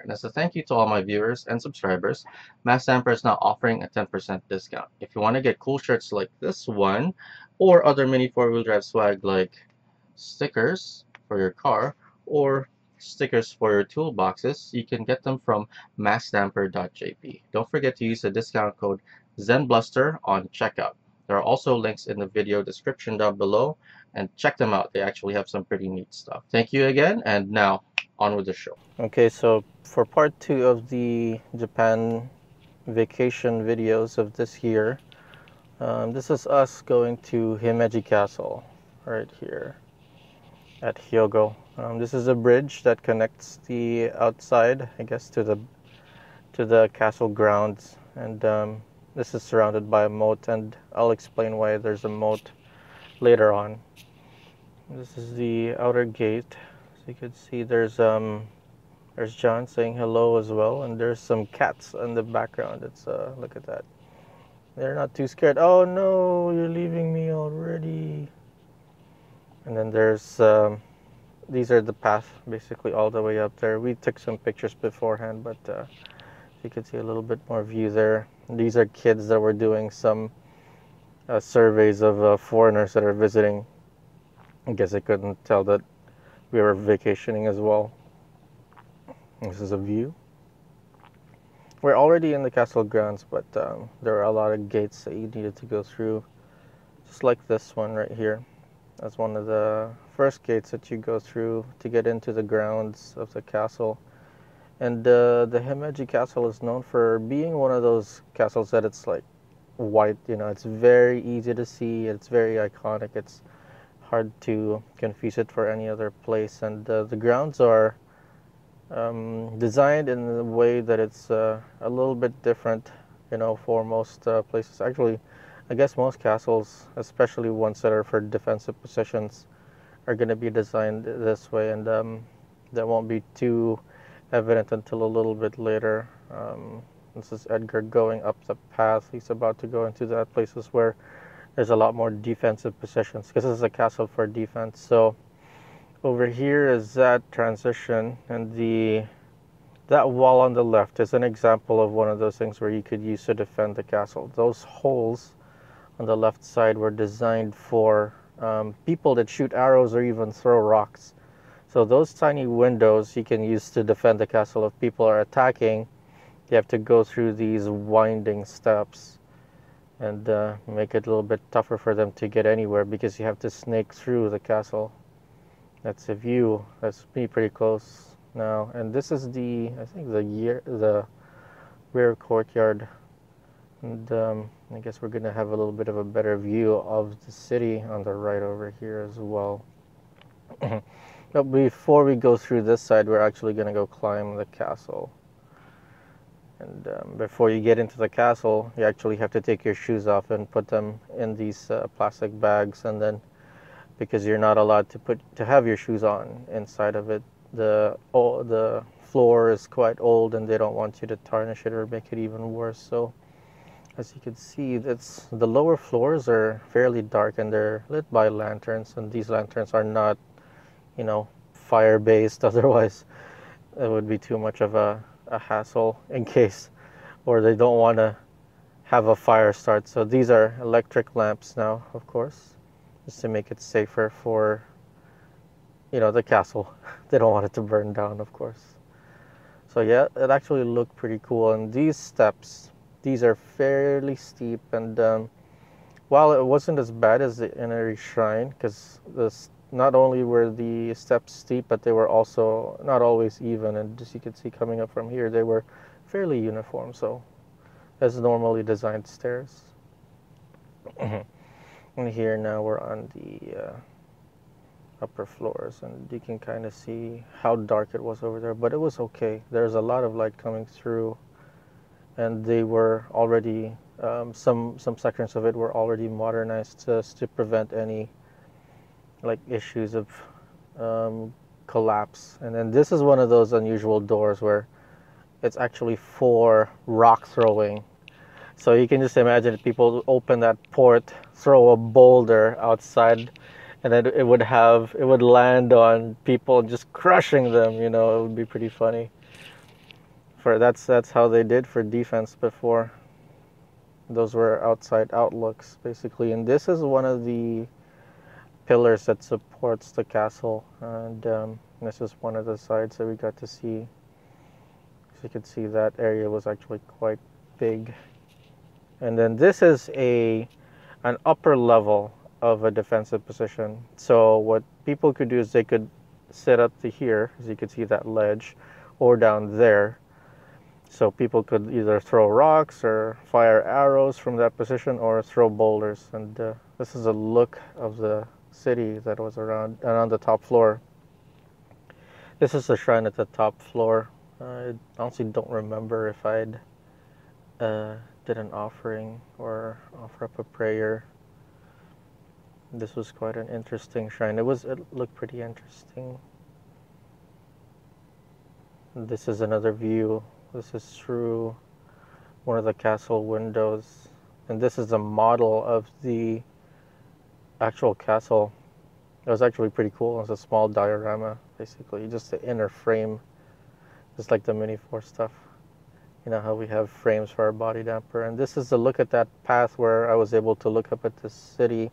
And as a thank you to all my viewers and subscribers, Massdamper is now offering a 10% discount. If you want to get cool shirts like this one, or other mini four-wheel drive swag like stickers for your car, or stickers for your toolboxes, you can get them from massdamper.jp. Don't forget to use the discount code ZenBluster on checkout. There are also links in the video description down below, and check them out. They actually have some pretty neat stuff. Thank you again, and now on with the show. Okay, so for part 2 of the Japan vacation videos of this year, this is us going to Himeji Castle right here at Hyogo. This is a bridge that connects the outside, I guess, to the castle grounds, and this is surrounded by a moat, and I'll explain why there's a moat later on. This is the outer gate. So you can see there's John saying hello as well, and there's some cats in the background. It's look at that. They're not too scared. Oh no, you're leaving me already. And then there's these are the path basically all the way up there. We took some pictures beforehand, but you can see a little bit more view there. These are kids that were doing some surveys of foreigners that are visiting. I guess they couldn't tell that we were vacationing as well. This is a view. We're already in the castle grounds, but there are a lot of gates that you needed to go through, just like this one right here. That's one of the first gates that you go through to get into the grounds of the castle. And the Himeji Castle is known for being one of those castles that it's like white, you know, it's very easy to see, it's very iconic, it's hard to confuse it for any other place. And the grounds are designed in a way that it's a little bit different, you know, for most places. Actually, I guess most castles, especially ones that are for defensive positions, are going to be designed this way, and that won't be too evident until a little bit later. This is Edgar going up the path. He's about to go into that places where there's a lot more defensive positions, because this is a castle for defense. So over here is that transition, and that wall on the left is an example of one of those things where you could use to defend the castle. Those holes on the left side were designed for people that shoot arrows or even throw rocks. So those tiny windows you can use to defend the castle. If people are attacking, you have to go through these winding steps and make it a little bit tougher for them to get anywhere, because you have to snake through the castle. That's a view. That's pretty close now. And this is I think the rear courtyard. And I guess we're going to have a little bit of a better view of the city on the right over here as well. But before we go through this side, we're actually going to go climb the castle. And before you get into the castle, you actually have to take your shoes off and put them in these plastic bags. And then, because you're not allowed to have your shoes on inside of it, the floor is quite old, and they don't want you to tarnish it or make it even worse. So as you can see, the lower floors are fairly dark, and they're lit by lanterns, and these lanterns are not, you know, fire based. Otherwise it would be too much of a hassle in case, or they don't want to have a fire start. So these are electric lamps now, of course, just to make it safer for, you know, the castle. They don't want it to burn down, of course. So yeah, it actually looked pretty cool. And these steps, these are fairly steep, and while it wasn't as bad as the Inari Shrine, because not only were the steps steep, but they were also not always even, and as you can see coming up from here, they were fairly uniform, so as normally designed stairs. And here now we're on the upper floors, and you can kind of see how dark it was over there, but it was okay. There's a lot of light coming through, and they were already some sections of it were already modernized to prevent any like issues of collapse. And then this is one of those unusual doors where it's actually for rock throwing. So you can just imagine if people open that port, throw a boulder outside, and then it would land on people, just crushing them. You know, it would be pretty funny. That's how they did for defense before. Those were outside outlooks basically, and this is one of the pillars that supports the castle, and this is one of the sides that we got to see. So you could see that area was actually quite big. And then this is an upper level of a defensive position. So what people could do is they could sit up to here, as you could see that ledge, or down there. So people could either throw rocks or fire arrows from that position or throw boulders. And this is a look of the city that was around and on the top floor. This is the shrine at the top floor. I honestly don't remember if I'd did an offering or offer up a prayer. This was quite an interesting shrine. It looked pretty interesting. This is another view. This is through one of the castle windows, and this is a model of the actual castle. It was actually pretty cool. It was a small diorama, basically, just the inner frame, just like the Mini 4 stuff. You know how we have frames for our body damper. And this is a look at that path where I was able to look up at the city,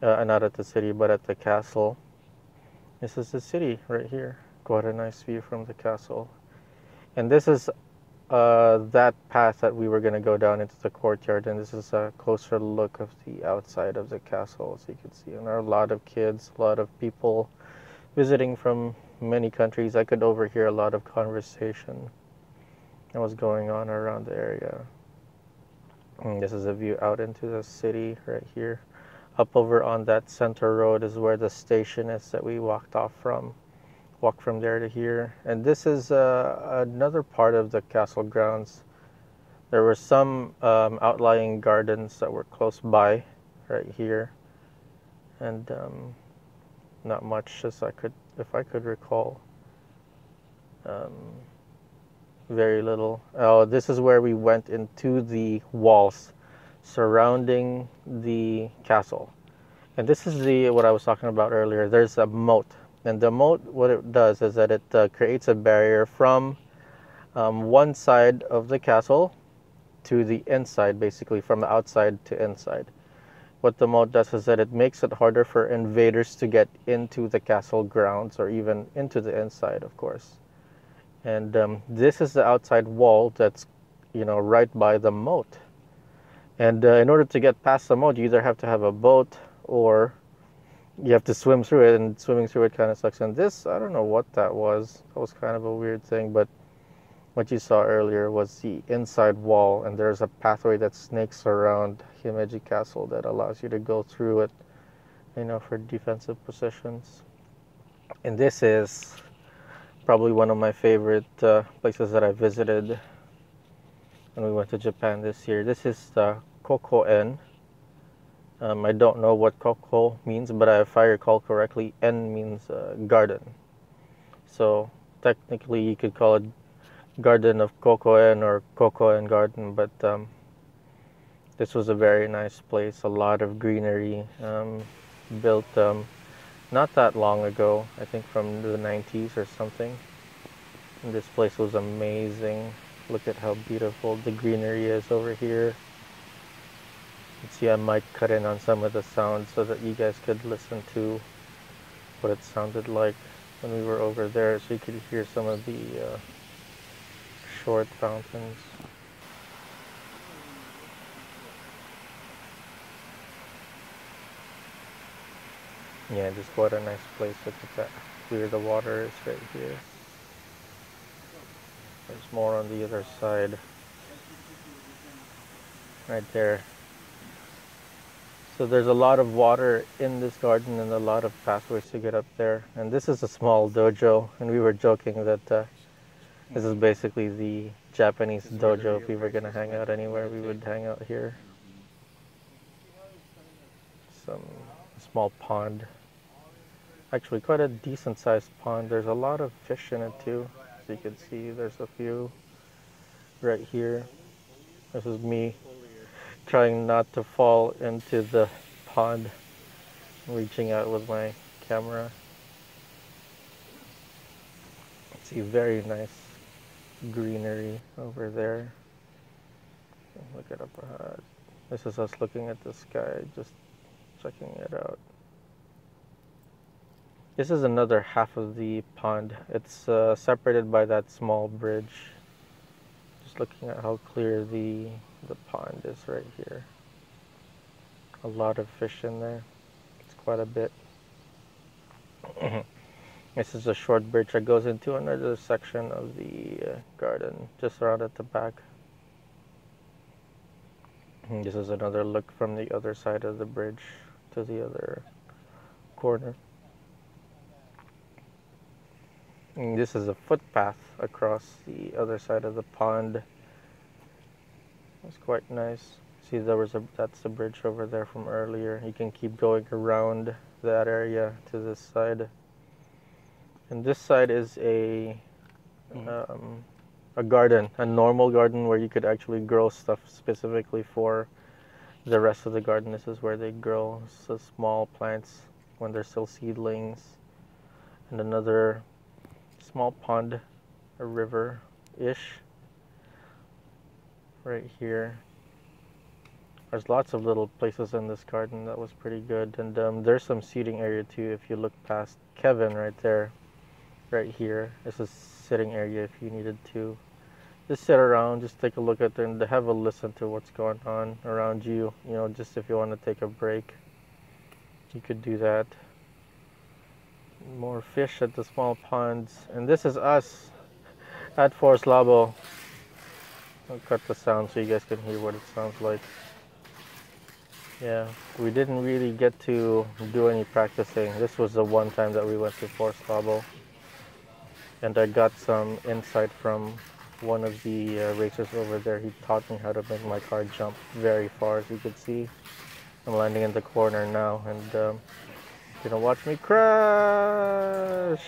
not at the city, but at the castle. This is the city right here. Quite a nice view from the castle. And this is that path that we were going to go down into the courtyard, and this is a closer look of the outside of the castle, as you can see. And there are a lot of kids, a lot of people visiting from many countries. I could overhear a lot of conversation that was going on around the area. And this is a view out into the city right here. Up over on that center road is where the station is that we walked from there to here. And this is another part of the castle grounds. There were some outlying gardens that were close by right here, and not much, as if I could recall. Very little. Oh, this is where we went into the walls surrounding the castle, and this is what I was talking about earlier. There's a moat. And the moat, what it does is that it creates a barrier from one side of the castle to the inside, basically from the outside to inside. What the moat does is that it makes it harder for invaders to get into the castle grounds, or even into the inside, of course. And this is the outside wall that's, right by the moat. And in order to get past the moat, you either have to have a boat or you have to swim through it, and swimming through it kind of sucks. And this, I don't know what that was. That was kind of a weird thing, but what you saw earlier was the inside wall, and there's a pathway that snakes around Himeji Castle that allows you to go through it, for defensive positions. And this is probably one of my favorite places that I visited when we went to Japan this year. This is the Kokoen. I don't know what koko means, but if I recall correctly, en means garden. So technically you could call it Garden of Kokoen or Kokoen Garden, but this was a very nice place, a lot of greenery, built not that long ago, I think from the 90s or something. And this place was amazing. Look at how beautiful the greenery is over here. See, I might cut in on some of the sounds so that you guys could listen to what it sounded like when we were over there, so you could hear some of the short fountains. Yeah, just what a nice place. Look at that, clear the water is right here. There's more on the other side, right there. So there's a lot of water in this garden and a lot of pathways to get up there. And this is a small dojo, and we were joking that this is basically the Japanese dojo. If we were going to hang out anywhere, we would hang out here. Some small pond. Actually, quite a decent sized pond. There's a lot of fish in it too. As you can see, there's a few right here. This is me trying not to fall into the pond, reaching out with my camera. See, very nice greenery over there. Look it up ahead. This is us looking at the sky, just checking it out. This is another half of the pond. It's separated by that small bridge. Just looking at how clear the pond is right here. A lot of fish in there. It's quite a bit. This is a short bridge that goes into another section of the garden, just around at the back. And this is another look from the other side of the bridge to the other corner. And this is a footpath across the other side of the pond. It's quite nice. See, that's the bridge over there from earlier. You can keep going around that area to this side. And this side is a garden, a normal garden where you could actually grow stuff specifically for the rest of the garden. This is where they grow so small plants when they're still seedlings. And another small pond, a river-ish, right here. There's lots of little places in this garden. That was pretty good. And there's some seating area too if you look past Kevin right there, right here. This is sitting area if you needed to just sit around, just take a look at them, and have a listen to what's going on around you. You know, just if you want to take a break, you could do that. More fish at the small ponds. And this is us at Forest Labo. I'll cut the sound so you guys can hear what it sounds like. Yeah, we didn't really get to do any practicing. This was the one time that we went to Forest Labo. And I got some insight from one of the racers over there. He taught me how to make my car jump very far, as you can see. I'm landing in the corner now, and gonna watch me crash.